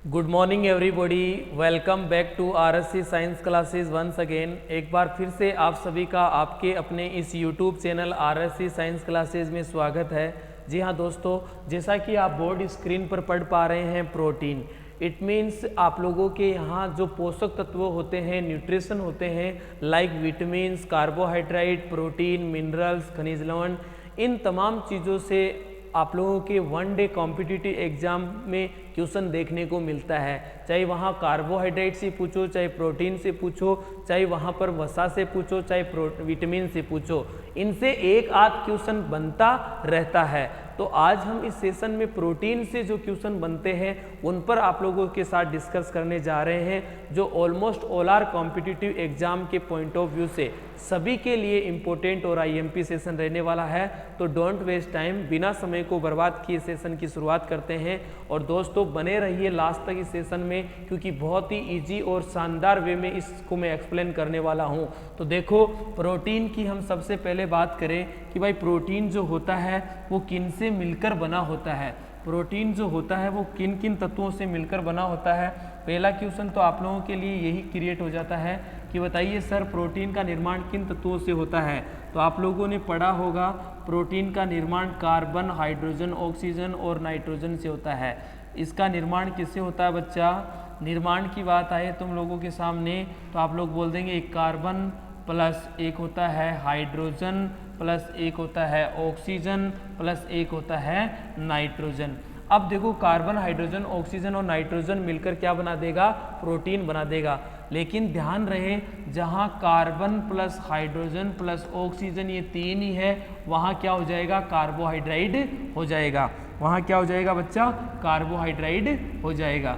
Good morning everybody, welcome back to RSC science classes once again. एक बार फिर से आप सभी का आपके अपने इस YouTube channel RSC science classes में स्वागत है। जी हाँ दोस्तों, जैसा कि आप बोर्ड स्क्रीन पर पढ़ पा रहे हैं प्रोटीन, इट मीन्स आप लोगों के यहाँ जो पोषक तत्व होते हैं, न्यूट्रिशन होते हैं like vitamins, carbohydrate, protein, minerals, खनिज लवण, इन तमाम चीज़ों से आप लोगों के वन डे कॉम्पिटिटिव एग्जाम में क्वेश्चन देखने को मिलता है। चाहे वहाँ कार्बोहाइड्रेट से पूछो, चाहे प्रोटीन से पूछो, चाहे वहाँ पर वसा से पूछो, चाहे विटामिन से पूछो, इनसे एक आध क्वेश्चन बनता रहता है। तो आज हम इस सेशन में प्रोटीन से जो क्वेश्चन बनते हैं उन पर आप लोगों के साथ डिस्कस करने जा रहे हैं, जो almost all are competitive exam के पॉइंट ऑफ व्यू से सभी के लिए इम्पोर्टेंट और आईएमपी सेशन रहने वाला है। तो डोंट वेस्ट टाइम, बिना समय को बर्बाद किए सेशन की शुरुआत करते हैं। और दोस्तों बने रहिए लास्ट तक इस सेशन में, क्योंकि बहुत ही इजी और शानदार वे में इसको मैं एक्सप्लेन करने वाला हूं। तो देखो, प्रोटीन की हम सबसे पहले बात करें कि भाई प्रोटीन जो होता है वो किन से मिलकर बना होता है। प्रोटीन जो होता है वो किन किन तत्वों से मिलकर बना होता है। पहला क्वेश्चन तो आप लोगों के लिए यही क्रिएट हो जाता है कि बताइए सर, प्रोटीन का निर्माण किन तत्वों से होता है। तो आप लोगों ने पढ़ा होगा प्रोटीन का निर्माण कार्बन, हाइड्रोजन, ऑक्सीजन और नाइट्रोजन से होता है। इसका निर्माण किससे होता है बच्चा? निर्माण की बात आए तुम लोगों के सामने तो आप लोग बोल देंगे एक कार्बन प्लस एक होता है हाइड्रोजन प्लस एक होता है ऑक्सीजन प्लस एक होता है नाइट्रोजन। अब देखो, कार्बन, हाइड्रोजन, ऑक्सीजन और नाइट्रोजन मिलकर क्या बना देगा? प्रोटीन बना देगा। लेकिन ध्यान रहे, जहाँ carbon plus hydrogen plus oxygen ये तीन ही है, वहाँ क्या हो जाएगा? कार्बोहाइड्रेट हो जाएगा। वहाँ क्या हो जाएगा बच्चा? कार्बोहाइड्रेट हो जाएगा।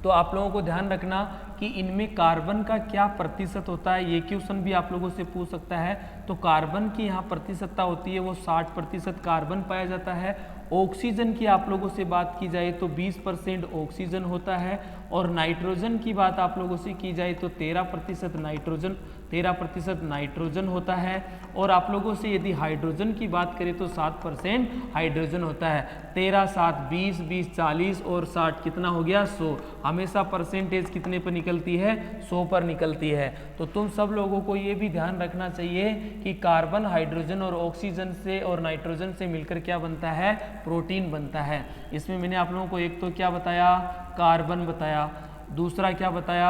तो आप लोगों को ध्यान रखना कि इनमें कार्बन का क्या प्रतिशत होता है, ये क्वेश्चन भी आप लोगों से पूछ सकता है। तो कार्बन की यहाँ प्रतिशतता होती है वो 60% कार्बन पाया जाता है। ऑक्सीजन की आप लोगों से बात की जाए तो 20% ऑक्सीजन होता है। और नाइट्रोजन की बात आप लोगों से की जाए तो 13% नाइट्रोजन होता है। और आप लोगों से यदि हाइड्रोजन की बात करें तो 7% हाइड्रोजन होता है। 13, 7, 20, 20, 40 और 60 कितना हो गया? 100। हमेशा परसेंटेज कितने पर निकलती है? 100 पर निकलती है। तो तुम सब लोगों को ये भी ध्यान रखना चाहिए कि कार्बन, हाइड्रोजन और ऑक्सीजन से और नाइट्रोजन से मिलकर क्या बनता है? प्रोटीन बनता है। इसमें मैंने आप लोगों को एक तो क्या बताया? कार्बन बताया। दूसरा क्या बताया?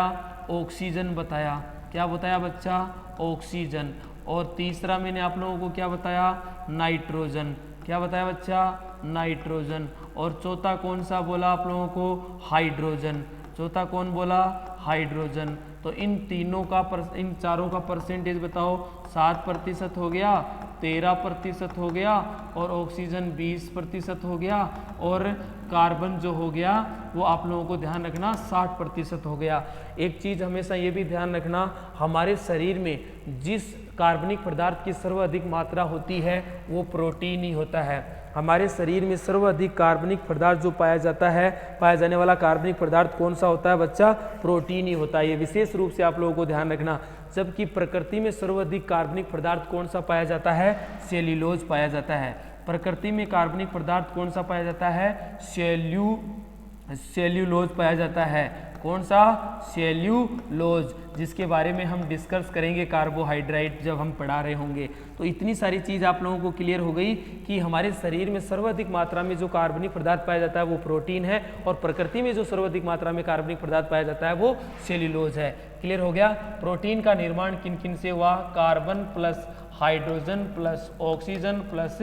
ऑक्सीजन बताया। क्या बताया बच्चा? ऑक्सीजन। और तीसरा मैंने आप लोगों को क्या बताया? नाइट्रोजन। क्या बताया बच्चा? नाइट्रोजन। और चौथा कौन सा बोला आप लोगों को? हाइड्रोजन। चौथा कौन बोला? हाइड्रोजन। तो इन तीनों का इन चारों का परसेंटेज बताओ। 7% हो गया, 13% हो गया और ऑक्सीजन 20% हो गया और कार्बन जो हो गया वो आप लोगों को ध्यान रखना 60% हो गया। एक चीज़ हमेशा ये भी ध्यान रखना, हमारे शरीर में जिस कार्बनिक पदार्थ की सर्वाधिक मात्रा होती है वो प्रोटीन ही होता है। हमारे शरीर में सर्वाधिक कार्बनिक पदार्थ जो पाया जाता है, पाया जाने वाला कार्बनिक पदार्थ कौन सा होता है बच्चा? प्रोटीन ही होता है। ये विशेष रूप से आप लोगों को ध्यान रखना। जबकि प्रकृति में सर्वाधिक कार्बनिक पदार्थ कौन सा पाया जाता है? सेल्यूलोज पाया जाता है। प्रकृति में कार्बनिक पदार्थ कौन सा पाया जाता है? सेल्यूलोज पाया जाता है। कौन सा? सेल्यूलोज, जिसके बारे में हम डिस्कस करेंगे कार्बोहाइड्रेट जब हम पढ़ा रहे होंगे। तो इतनी सारी चीज़ आप लोगों को क्लियर हो गई कि हमारे शरीर में सर्वाधिक मात्रा में जो कार्बनिक पदार्थ पाया जाता है वो प्रोटीन है और प्रकृति में जो सर्वाधिक मात्रा में कार्बनिक पदार्थ पाया जाता है वो सेल्यूलोज है। क्लियर हो गया? प्रोटीन का निर्माण किन किन से हुआ? Carbon plus hydrogen plus oxygen plus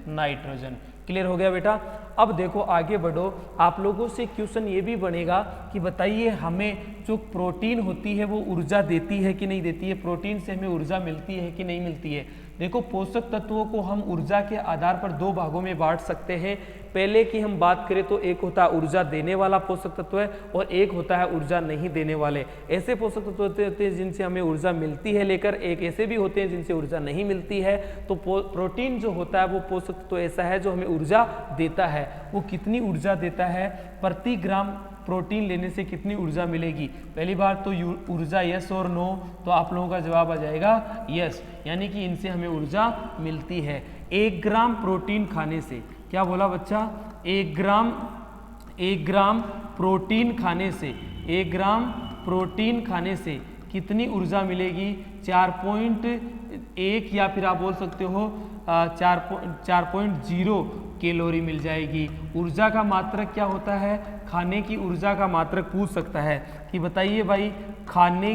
nitrogen. Clear हो गया बेटा? अब देखो आगे बढ़ो, आप लोगों से क्वेश्चन ये भी बनेगा कि बताइए हमें जो प्रोटीन होती है वो ऊर्जा देती है कि नहीं देती है? प्रोटीन से हमें ऊर्जा मिलती है कि नहीं मिलती है? देखो, पोषक तत्वों को हम ऊर्जा के आधार पर दो भागों में बांट सकते हैं। पहले की हम बात करें तो एक होता है ऊर्जा देने वाला पोषक तत्व है और एक होता है ऊर्जा नहीं देने वाले। ऐसे पोषक तत्व होते हैं जिनसे हमें ऊर्जा मिलती है, लेकर एक ऐसे भी होते हैं जिनसे ऊर्जा नहीं मिलती है। तो प्रोटीन जो होता है वो पोषक तत्व ऐसा है जो हमें ऊर्जा देता है। वो कितनी ऊर्जा देता है? प्रति ग्राम प्रोटीन लेने से कितनी ऊर्जा मिलेगी? पहली बार तो ऊर्जा यस और नो, तो आप लोगों का जवाब आ जाएगा यस, यानी कि इनसे हमें ऊर्जा मिलती है। 1 ग्राम प्रोटीन खाने से, क्या बोला बच्चा? 1 1 ग्राम प्रोटीन खाने से 1 ग्राम प्रोटीन खाने से कितनी ऊर्जा मिलेगी? 4.1 या फिर आप बोल सकते हो 4.0 कैलोरी मिल जाएगी। ऊर्जा का मात्रक क्या होता है? खाने की ऊर्जा का मात्रक पूछ सकता है कि बताइए भाई खाने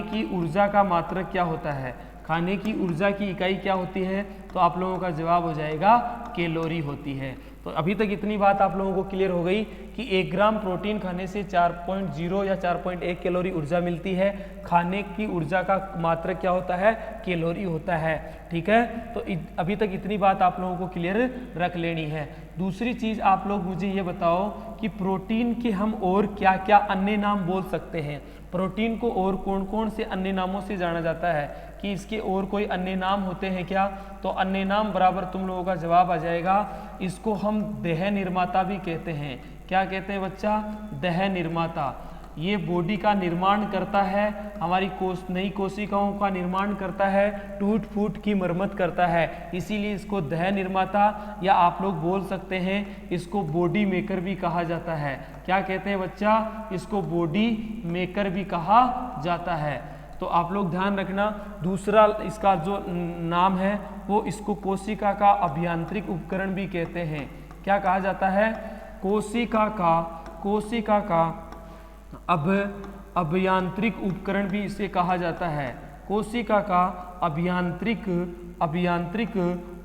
की ऊर्जा का मात्रक क्या होता है, खाने की ऊर्जा की इकाई क्या होती है? तो आप लोगों का जवाब हो जाएगा कैलोरी होती है। तो अभी तक इतनी बात आप लोगों को क्लियर हो गई कि 1 ग्राम प्रोटीन खाने से 4.0 या 4.1 कैलोरी ऊर्जा मिलती है। खाने की ऊर्जा का मात्रक क्या होता है? कैलोरी होता है। ठीक है, तो अभी तक इतनी बात आप लोगों को क्लियर रख लेनी है। दूसरी चीज़ आप लोग मुझे ये बताओ कि प्रोटीन के हम और क्या क्या अन्य नाम बोल सकते हैं? प्रोटीन को और कौन कौन से अन्य नामों से जाना जाता है कि इसके और कोई अन्य नाम होते हैं क्या? तो अन्य नाम बराबर तुम लोगों का जवाब आ जाएगा, इसको हम देह निर्माता भी कहते हैं। क्या कहते हैं बच्चा? देह निर्माता। ये बॉडी का निर्माण करता है, हमारी नई कोशिकाओं का निर्माण करता है, टूट फूट की मरम्मत करता है, इसीलिए इसको देह निर्माता या आप लोग बोल सकते हैं इसको बॉडी मेकर भी कहा जाता है। क्या कहते हैं बच्चा? इसको बॉडी मेकर भी कहा जाता है। तो आप लोग ध्यान रखना। दूसरा इसका जो नाम है वो इसको कोशिका का अभियांत्रिक उपकरण भी कहते हैं। क्या कहा जाता है? कोशिका का अभियांत्रिक उपकरण भी इसे कहा जाता है। कोशिका का अभियांत्रिक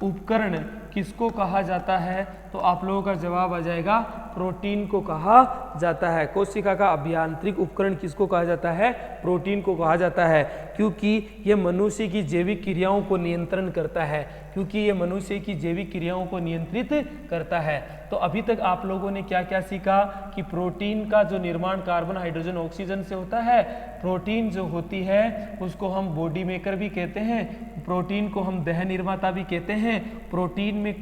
उपकरण किसको कहा जाता है? तो आप लोगों का जवाब आ जाएगा प्रोटीन को कहा जाता है। कोशिका का अभियांत्रिक उपकरण किसको कहा जाता है? प्रोटीन को कहा जाता है, क्योंकि ये मनुष्य की जैविक क्रियाओं को नियंत्रण करता है, क्योंकि ये मनुष्य की जैविक क्रियाओं को नियंत्रित करता है। तो अभी तक आप लोगों ने क्या क्या सीखा कि प्रोटीन का जो निर्माण कार्बन हाइड्रोजन ऑक्सीजन से होता है, प्रोटीन जो होती है उसको हम बॉडी मेकर भी कहते हैं, प्रोटीन को हम देह निर्माता भी कहते हैं। प्रोटीन में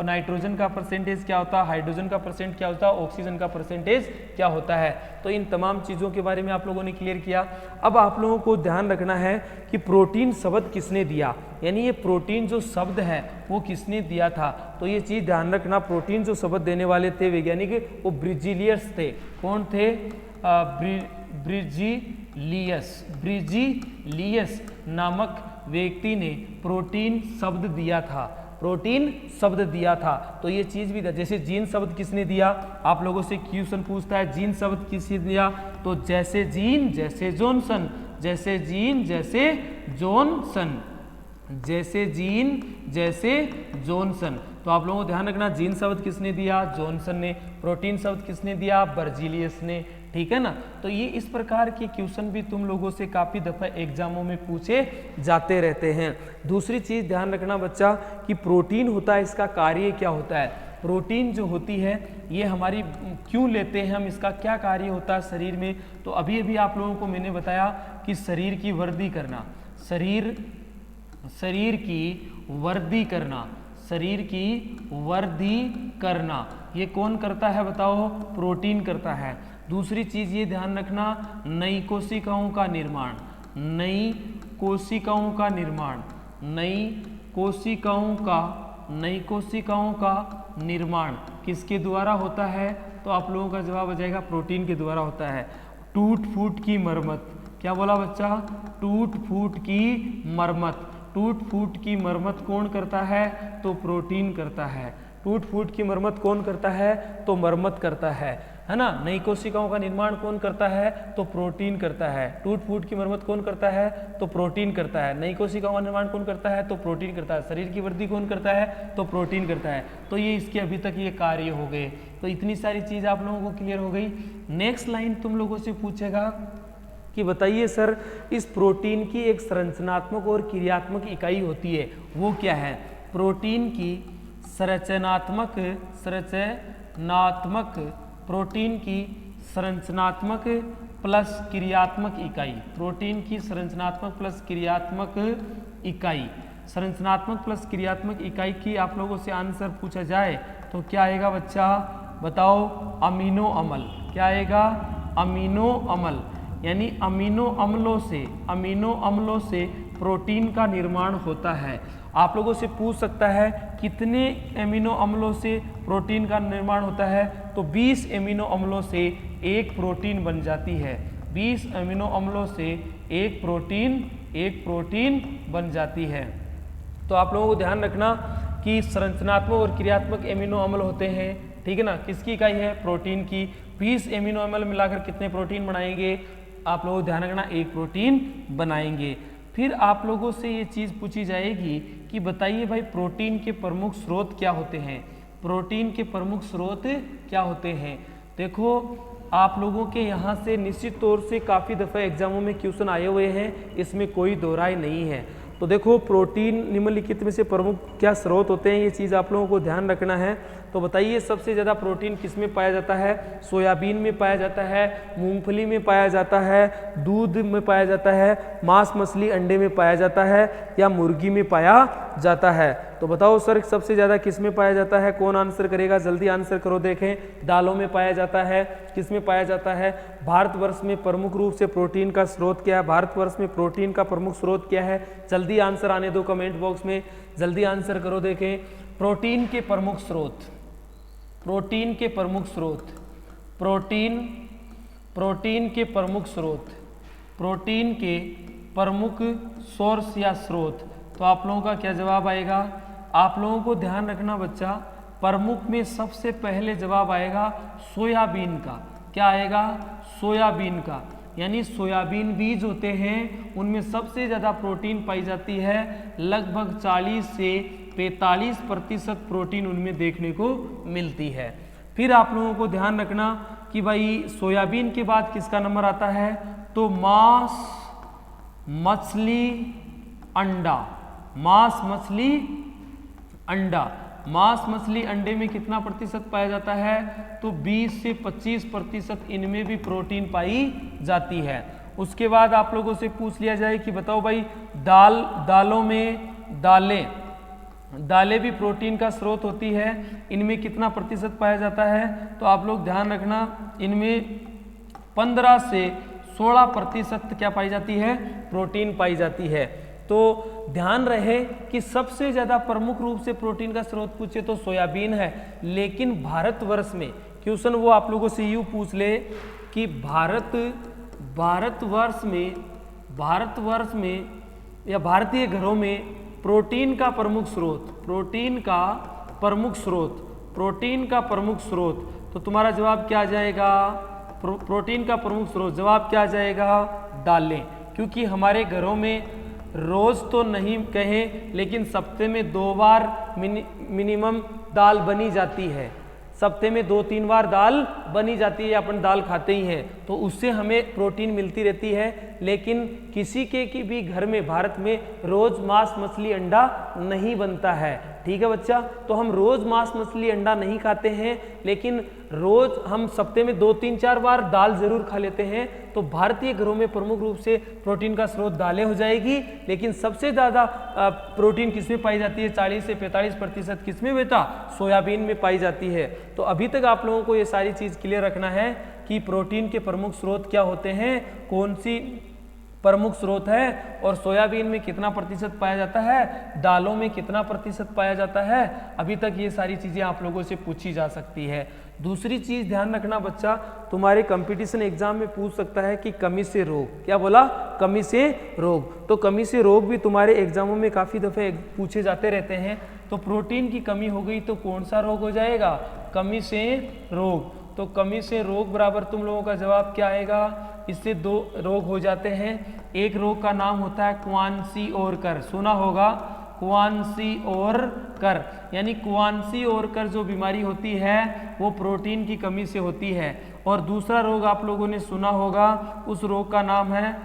नाइट्रोजन का परसेंटेज क्या होता है, हाइड्रोजन का परसेंट क्या होता है, ऑक्सीजन का परसेंटेज क्या होता है। तो इन तमाम चीज़ों के बारे में आप लोगों ने क्लियर किया। अब आप लोगों को ध्यान रखना है कि प्रोटीन शब्द किसने दिया, यानी ये प्रोटीन जो शब्द है वो किसने दिया था। तो ये चीज़ ध्यान रखना, प्रोटीन जो शब्द देने वाले थे वैज्ञानिक वो ब्रिजिलियस थे। कौन थे? ब्रिजिलियस नामक व्यक्ति ने प्रोटीन शब्द दिया था, प्रोटीन शब्द दिया था। तो ये चीज़ भी था, जैसे जीन शब्द किसने दिया? आप लोगों से क्वेश्चन पूछता है जीन शब्द किसने दिया? तो जैसे जीन जैसे जॉनसन, जैसे जीन जैसे जॉनसन, जैसे जीन जैसे जॉनसन। तो आप लोगों को ध्यान रखना, जीन शब्द किसने दिया? जॉनसन ने। प्रोटीन शब्द किसने दिया? बर्जिलियस ने। ठीक है ना। तो ये इस प्रकार के क्वेश्चन भी तुम लोगों से काफ़ी दफ़ा एग्जामों में पूछे जाते रहते हैं। दूसरी चीज़ ध्यान रखना बच्चा कि प्रोटीन होता है, इसका कार्य क्या होता है। प्रोटीन जो होती है ये हमारी क्यों लेते हैं हम, इसका क्या कार्य होता है शरीर में। तो अभी अभी आप लोगों को मैंने बताया कि शरीर की वर्दी करना, शरीर की वर्दी करना, शरीर की वर्दी करना, ये कौन करता है बताओ? प्रोटीन करता है। दूसरी चीज़ ये ध्यान रखना, नई कोशिकाओं का निर्माण, नई कोशिकाओं का निर्माण, नई कोशिकाओं का निर्माण किसके द्वारा होता है? तो आप लोगों का जवाब आ जाएगा प्रोटीन के द्वारा होता है। टूट फूट की मरम्मत, क्या बोला बच्चा? टूट फूट की मरम्मत। टूट फूट की मरम्मत कौन करता है? तो प्रोटीन करता है। टूट फूट की मरम्मत कौन करता है? तो मरम्मत करता है ना। नई कोशिकाओं का निर्माण कौन करता है? तो प्रोटीन करता है। टूट फूट की मरम्मत कौन करता है? तो प्रोटीन करता है। नई कोशिकाओं का निर्माण कौन करता है? तो प्रोटीन करता है। शरीर की वृद्धि कौन करता है? तो प्रोटीन करता है। तो ये इसके अभी तक ये कार्य हो गए। तो इतनी सारी चीज़ आप लोगों को क्लियर हो गई। नेक्स्ट लाइन तुम लोगों से पूछेगा कि बताइए सर इस प्रोटीन की एक संरचनात्मक और क्रियात्मक इकाई होती है, वो क्या है? प्रोटीन की प्रोटीन की संरचनात्मक प्लस क्रियात्मक इकाई, प्रोटीन की संरचनात्मक प्लस क्रियात्मक इकाई, संरचनात्मक प्लस क्रियात्मक इकाई की आप लोगों से आंसर पूछा जाए तो क्या आएगा बच्चा? बताओ। अमीनो अम्ल। क्या आएगा? अमीनो अम्ल। यानी अमीनो अम्लों से प्रोटीन का निर्माण होता है। आप लोगों से पूछ सकता है कितने एमिनो अम्लों से प्रोटीन का निर्माण होता है, तो 20 एमिनो अम्लों से एक प्रोटीन बन जाती है। 20 एमिनो अम्लों से एक प्रोटीन बन जाती है। तो आप लोगों को ध्यान रखना कि संरचनात्मक और क्रियात्मक एमिनो अम्ल होते हैं, ठीक है ना। किसकी इकाई है? प्रोटीन की। 20 एमिनो अम्ल मिलाकर कितने प्रोटीन बनाएंगे? आप लोगों को ध्यान रखना, एक प्रोटीन बनाएंगे। फिर आप लोगों से ये चीज़ पूछी जाएगी कि बताइए भाई प्रोटीन के प्रमुख स्रोत क्या होते हैं? प्रोटीन के प्रमुख स्रोत क्या होते हैं? देखो आप लोगों के यहाँ से निश्चित तौर से काफ़ी दफ़ा एग्जामों में क्वेश्चन आए हुए हैं, इसमें कोई दो राय नहीं है। तो देखो प्रोटीन निम्नलिखित में से प्रमुख क्या स्रोत होते हैं, ये चीज़ आप लोगों को ध्यान रखना है। तो बताइए सबसे ज़्यादा प्रोटीन किस में पाया जाता है? सोयाबीन में पाया जाता है, मूंगफली में पाया जाता है, दूध में पाया जाता है, मांस मछली अंडे में पाया जाता है, या मुर्गी में पाया जाता है? तो बताओ सर सबसे ज़्यादा किस में पाया जाता है? कौन आंसर करेगा? जल्दी आंसर करो। देखें दालों में पाया जाता है। किस में पाया जाता है? भारतवर्ष में प्रमुख रूप से प्रोटीन का स्रोत क्या है? भारतवर्ष में प्रोटीन का प्रमुख स्रोत क्या है? जल्दी आंसर आने दो कमेंट बॉक्स में, जल्दी आंसर करो। देखें प्रोटीन के प्रमुख स्रोत, प्रोटीन के प्रमुख स्रोत, प्रोटीन के प्रमुख स्रोत, प्रोटीन के प्रमुख सोर्स या स्रोत। तो आप लोगों का क्या जवाब आएगा? आप लोगों को ध्यान रखना बच्चा, प्रमुख में सबसे पहले जवाब आएगा सोयाबीन का। क्या आएगा? सोयाबीन का। यानी सोयाबीन बीज होते हैं, उनमें सबसे ज़्यादा प्रोटीन पाई जाती है। लगभग 40 से 45% प्रोटीन उनमें देखने को मिलती है। फिर आप लोगों को ध्यान रखना कि भाई सोयाबीन के बाद किसका नंबर आता है? तो मांस, मछली, अंडा। मांस, मछली, अंडा। मांस, मछली, अंडे में कितना प्रतिशत पाया जाता है? तो 20 से 25% इनमें भी प्रोटीन पाई जाती है। उसके बाद आप लोगों से पूछ लिया जाए कि बताओ भाई दालों में दालें भी प्रोटीन का स्रोत होती है, इनमें कितना प्रतिशत पाया जाता है? तो आप लोग ध्यान रखना, इनमें 15 से 16% क्या पाई जाती है? प्रोटीन पाई जाती है। तो ध्यान रहे कि सबसे ज़्यादा प्रमुख रूप से प्रोटीन का स्रोत पूछे तो सोयाबीन है, लेकिन भारतवर्ष में क्वेश्चन वो आप लोगों से यूँ पूछ ले कि भारतवर्ष में या भारतीय घरों में प्रोटीन का प्रमुख स्रोत, तो तुम्हारा जवाब क्या जाएगा? प्रोटीन का प्रमुख स्रोत जवाब क्या जाएगा? दालें। क्योंकि हमारे घरों में रोज़ तो नहीं कहें, लेकिन सप्ते में 2 बार मिनिमम दाल बनी जाती है। सप्ते में 2-3 बार दाल बनी जाती है, अपन दाल खाते ही हैं, तो उससे हमें प्रोटीन मिलती रहती है। लेकिन किसी के भी घर में भारत में रोज़ मांस, मछली, अंडा नहीं बनता है। ठीक है बच्चा, तो हम रोज़ मांस, मछली, अंडा नहीं खाते हैं, लेकिन रोज़ हम सप्ते में 2-3-4 बार दाल ज़रूर खा लेते हैं। तो भारतीय घरों में प्रमुख रूप से प्रोटीन का स्रोत दालें हो जाएगी। लेकिन सबसे ज़्यादा प्रोटीन किसमें पाई जाती है? 40 से 45% किसमें बेटा? सोयाबीन में पाई जाती है। तो अभी तक आप लोगों को ये सारी चीज़ क्लियर रखना है कि प्रोटीन के प्रमुख स्रोत क्या होते हैं, कौन सी प्रमुख स्रोत है, और सोयाबीन में कितना प्रतिशत पाया जाता है, दालों में कितना प्रतिशत पाया जाता है। अभी तक ये सारी चीज़ें आप लोगों से पूछी जा सकती है। दूसरी चीज़ ध्यान रखना बच्चा, तुम्हारे कंपटीशन एग्जाम में पूछ सकता है कि कमी से रोग। क्या बोला? कमी से रोग। तो कमी से रोग भी तुम्हारे एग्जामों में काफ़ी दफ़े पूछे जाते रहते हैं। तो प्रोटीन की कमी हो गई तो कौन सा रोग हो जाएगा? कमी से रोग। तो कमी से रोग बराबर तुम लोगों का जवाब क्या आएगा? इससे 2 रोग हो जाते हैं। एक रोग का नाम होता है क्वानसी-ओरकर, सुना होगा, क्वानसी-ओरकर। यानी क्वानसी-ओरकर जो बीमारी होती है वो प्रोटीन की कमी से होती है। और दूसरा रोग आप लोगों ने सुना होगा, उस रोग का नाम है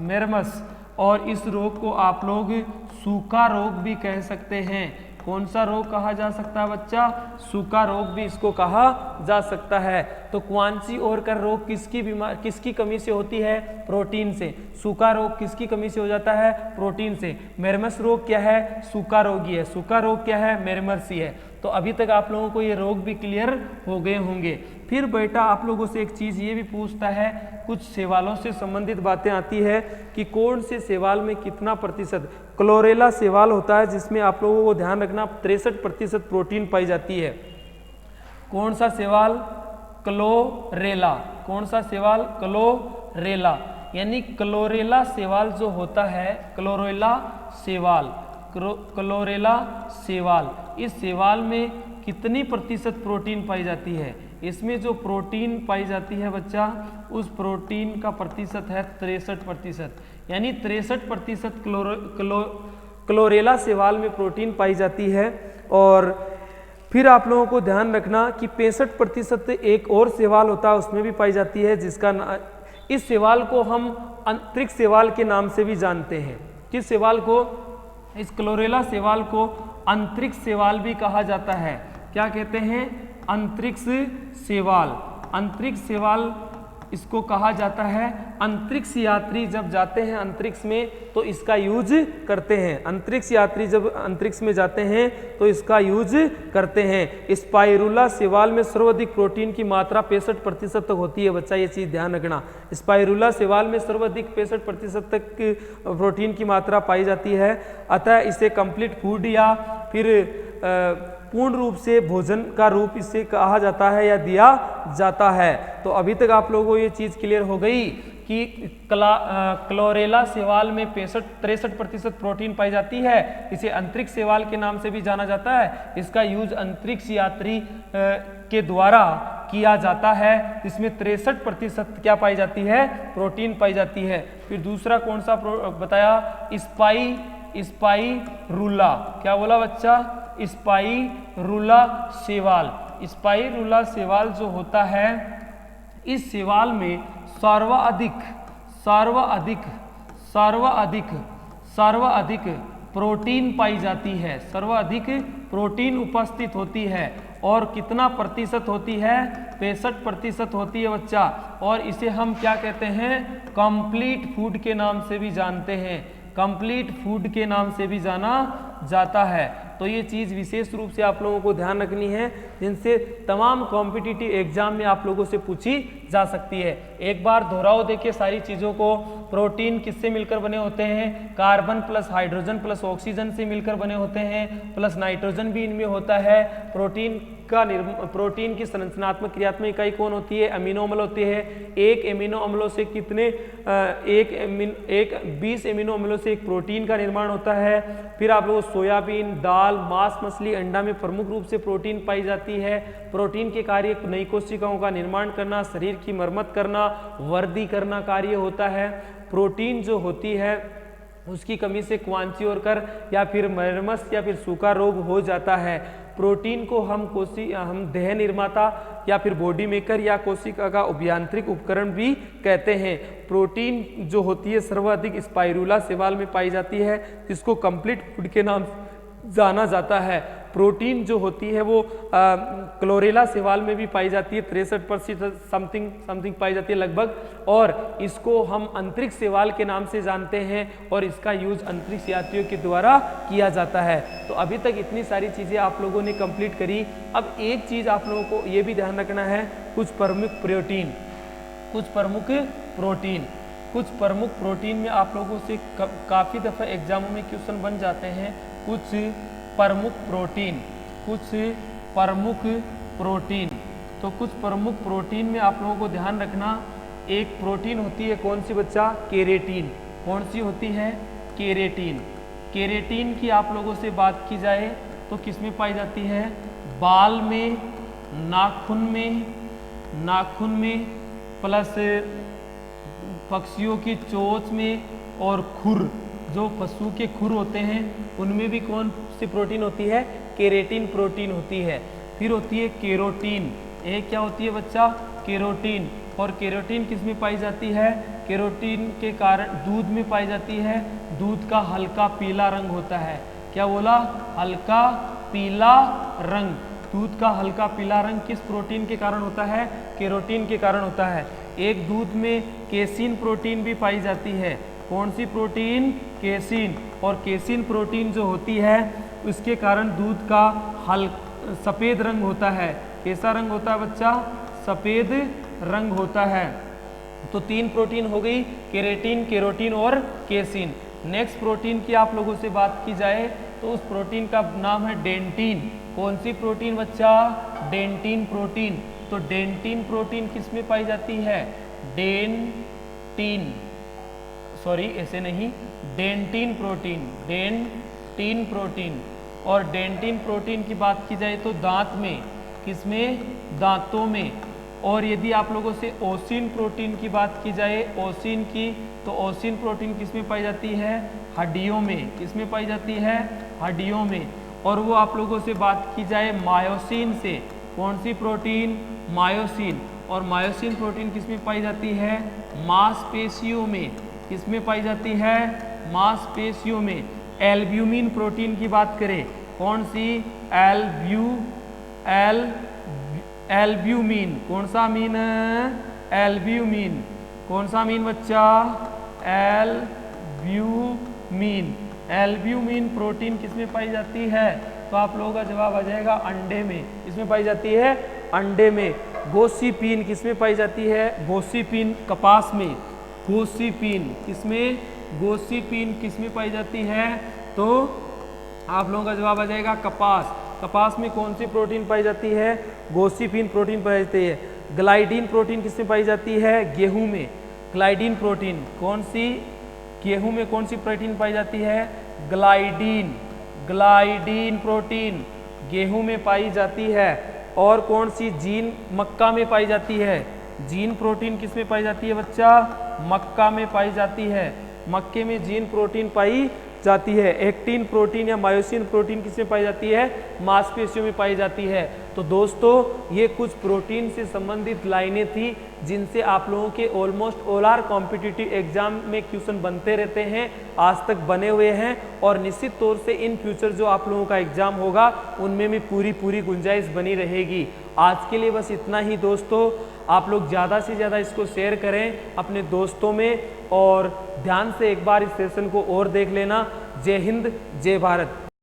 मेरमस। और इस रोग को आप लोग सूखा रोग भी कह सकते हैं। कौन सा रोग कहा जा सकता है बच्चा? सूखा रोग भी इसको कहा जा सकता है। तो क्वानसी-ओरकर रोग किसकी कमी से होती है? प्रोटीन से। सूखा रोग किसकी कमी से हो जाता है? प्रोटीन से। मेरमस रोग क्या है? सूखा रोग ही है। सूखा रोग क्या है? मेरमस ही है। तो अभी तक आप लोगों को ये रोग भी क्लियर हो गए होंगे। फिर बेटा आप लोगों से एक चीज़ ये भी पूछता है, कुछ सवालों से संबंधित बातें आती है कि कौन से सवाल में कितना प्रतिशत क्लोरेला सवाल होता है, जिसमें आप लोगों को ध्यान रखना 63% प्रोटीन पाई जाती है। कौन सा सवाल? क्लोरेला। कौन सा सवाल? क्लोरेला। यानी क्लोरेला सवाल जो होता है, क्लोरेला सवाल, क्लोरेला सवाल, इस सवाल में कितनी प्रतिशत प्रोटीन पाई जाती है? इसमें जो प्रोटीन पाई जाती है बच्चा, उस प्रोटीन का प्रतिशत है 63%। यानी 63% क्लोरेला सवाल में प्रोटीन पाई जाती है। और फिर आप लोगों को ध्यान रखना कि 65% एक और सवाल होता है, उसमें भी पाई जाती है, जिसका इस सवाल को हम अंतरिक्ष सवाल के नाम से भी जानते हैं। किस सवाल को? इस क्लोरेला सवाल को अंतरिक्ष सवाल भी कहा जाता है। क्या कहते हैं? अंतरिक्ष सवाल। अंतरिक्ष सवाल इसको कहा जाता है। अंतरिक्ष यात्री जब जाते हैं अंतरिक्ष में तो इसका यूज करते हैं। अंतरिक्ष यात्री जब अंतरिक्ष में जाते हैं तो इसका यूज करते हैं। स्पाइरुला सवाल में सर्वाधिक प्रोटीन की मात्रा 65% तक होती है बच्चा, ये चीज़ ध्यान रखना। स्पाइरुला सवाल में सर्वाधिक 65% तक प्रोटीन की मात्रा पाई जाती है। अतः इसे कंप्लीट फूड या फिर पूर्ण रूप से भोजन का रूप इसे कहा जाता है या दिया जाता है। तो अभी तक आप लोगों को ये चीज़ क्लियर हो गई कि क्लोरेला सवाल में 63% प्रोटीन पाई जाती है। इसे अंतरिक्ष सवाल के नाम से भी जाना जाता है। इसका यूज अंतरिक्ष यात्री के द्वारा किया जाता है। इसमें 63% क्या पाई जाती है? प्रोटीन पाई जाती है। फिर दूसरा कौन सा बताया? स्पाइरुला। क्या बोला बच्चा? स्पाइरुला सवाल। स्पाइरुला सवाल जो होता है, इस सवाल में सर्वाधिक प्रोटीन पाई जाती है। सर्वाधिक प्रोटीन उपस्थित होती है। और कितना प्रतिशत होती है? 65% होती है बच्चा। और इसे हम क्या कहते हैं? कंप्लीट फूड के नाम से भी जानते हैं। कंप्लीट फूड के नाम से भी जाना जाता है। तो ये चीज़ विशेष रूप से आप लोगों को ध्यान रखनी है, जिनसे तमाम कॉम्पिटिटिव एग्जाम में आप लोगों से पूछी जा सकती है। एक बार दोहराओ देखिए सारी चीज़ों को। प्रोटीन किससे मिलकर बने होते हैं? Carbon plus hydrogen plus oxygen से मिलकर बने होते हैं, प्लस नाइट्रोजन भी इनमें होता है। प्रोटीन की संरचनात्मक क्रियात्मक इकाई कौन होती है? अमीनो अम्ल होते हैं। एक एमिनो अम्लों से कितने 20 एमिनो अम्लों से एक प्रोटीन का निर्माण होता है। फिर आप लोगों को सोयाबीन, दाल, मांस, मछली, अंडा में प्रमुख रूप से प्रोटीन पाई जाती है। प्रोटीन के कार्य नई कोशिकाओं का निर्माण करना, शरीर की मरम्मत करना, वृद्धि करना कार्य होता है। प्रोटीन जो होती है उसकी कमी से क्वांचियोरकर या फिर मरमस या फिर सूखा रोग हो जाता है। प्रोटीन को हम देह निर्माता या फिर बॉडी मेकर या कोशिका का अभियांत्रिक उपकरण भी कहते हैं। प्रोटीन जो होती है सर्वाधिक स्पाइरुला सवाल में पाई जाती है, जिसको कंप्लीट फूड के नाम जाना जाता है। प्रोटीन जो होती है वो क्लोरेला सवाल में भी पाई जाती है, 63% समथिंग पाई जाती है लगभग। और इसको हम अंतरिक्ष सवाल के नाम से जानते हैं और इसका यूज अंतरिक्ष यात्रियों के द्वारा किया जाता है। तो अभी तक इतनी सारी चीज़ें आप लोगों ने कंप्लीट करी। अब एक चीज़ आप लोगों को ये भी ध्यान रखना है, कुछ प्रमुख प्रोटीन में आप लोगों से काफ़ी दफ़ा एग्जामों में क्वेश्चन बन जाते हैं। कुछ प्रमुख प्रोटीन, तो कुछ प्रमुख प्रोटीन में आप लोगों को ध्यान रखना, एक प्रोटीन होती है कौन सी बच्चा? केरेटिन। कौन सी होती है? केरेटिन। केरेटिन की आप लोगों से बात की जाए तो किस में पाई जाती है? बाल में, नाखून में प्लस पक्षियों की चोंच में, और खुर, जो पशु के खुर होते हैं उनमें भी कौन सी प्रोटीन होती है? केरेटिन प्रोटीन होती है। फिर होती है केरोटीन। एक क्या होती है बच्चा? केरोटीन। और केरोटीन किस में पाई जाती है? केरोटीन के कारण दूध में पाई जाती है। दूध का हल्का पीला रंग होता है। क्या बोला? हल्का पीला रंग। दूध का हल्का पीला रंग किस प्रोटीन के कारण होता है? केरोटीन के कारण होता है। एक दूध में केसिन प्रोटीन भी पाई जाती है। कौन सी प्रोटीन? केसिन। और केसिन प्रोटीन जो होती है उसके कारण दूध का सफ़ेद रंग होता है। कैसा रंग होता है बच्चा? सफ़ेद रंग होता है। तो 3 प्रोटीन हो गई, केरेटिन, केरोटिन और केसिन। नेक्स्ट प्रोटीन की आप लोगों से बात की जाए तो उस प्रोटीन का नाम है डेंटिन। कौन सी प्रोटीन बच्चा? Dentin protein. तो डेंटिन प्रोटीन किस में पाई जाती है? डेंटिन, सॉरी ऐसे नहीं, डेंटिन प्रोटीन, डेंटिन प्रोटीन। और डेंटिन प्रोटीन की बात की जाए तो दांत में, किसमें? दांतों में। और यदि आप लोगों से ओसिन प्रोटीन की बात की जाए, ओसिन की, तो ओसिन प्रोटीन किसमें पाई जाती है? हड्डियों में। किसमें पाई जाती है? हड्डियों में। और वो आप लोगों से बात की जाए मायोसिन से, कौन सी प्रोटीन? मायोसिन। और मायोसिन प्रोटीन किसमें पाई जाती है? मांसपेशियों में। किसमें पाई जाती है? मांसपेशियों में। एल्ब्यूमिन प्रोटीन की बात करें, कौन सी? एल्ब्यूमिन। कौन सा मीन? एल्ब्यूमिन। कौन सा मीन बच्चा? एल्ब्यूमिन। एल्ब्यूमिन प्रोटीन किसमें पाई जाती है? तो आप लोगों का जवाब आ जाएगा अंडे में। किसमें पाई जाती है? अंडे में। गोसिपिन किसमें पाई जाती है? गोसिपिन कपास में। गोसिपिन किसमें? गोसिपिन किसमें पाई जाती है? तो आप लोगों का जवाब आ जाएगा कपास। कपास में कौन सी प्रोटीन पाई जाती है? गोसिपिन प्रोटीन पाई जाती है। ग्लाइडिन प्रोटीन किसमें पाई जाती है? गेहूं में। ग्लाइडिन प्रोटीन कौन सी? गेहूं में कौन सी प्रोटीन पाई जाती है? ग्लाइडिन। ग्लाइडिन प्रोटीन गेहूं में पाई जाती है। और कौन सी? जीन मक्का में पाई जाती है। जीन प्रोटीन किसमें पाई जाती है बच्चा? मक्का में पाई जाती है। मक्के में जीन प्रोटीन पाई जाती है। एक्टिन प्रोटीन या मायोसिन प्रोटीन किसमें पाई जाती है? मांसपेशियों में पाई जाती है। तो दोस्तों ये कुछ प्रोटीन से संबंधित लाइनें थी जिनसे आप लोगों के almost all are competitive exam में क्वेश्चन बनते रहते हैं, आज तक बने हुए हैं। और निश्चित तौर से इन फ्यूचर जो आप लोगों का एग्जाम होगा उनमें भी पूरी गुंजाइश बनी रहेगी। आज के लिए बस इतना ही दोस्तों। आप लोग ज़्यादा से ज़्यादा इसको शेयर करें अपने दोस्तों में और ध्यान से एक बार इस सेशन को और देख लेना। जय हिंद, जय भारत।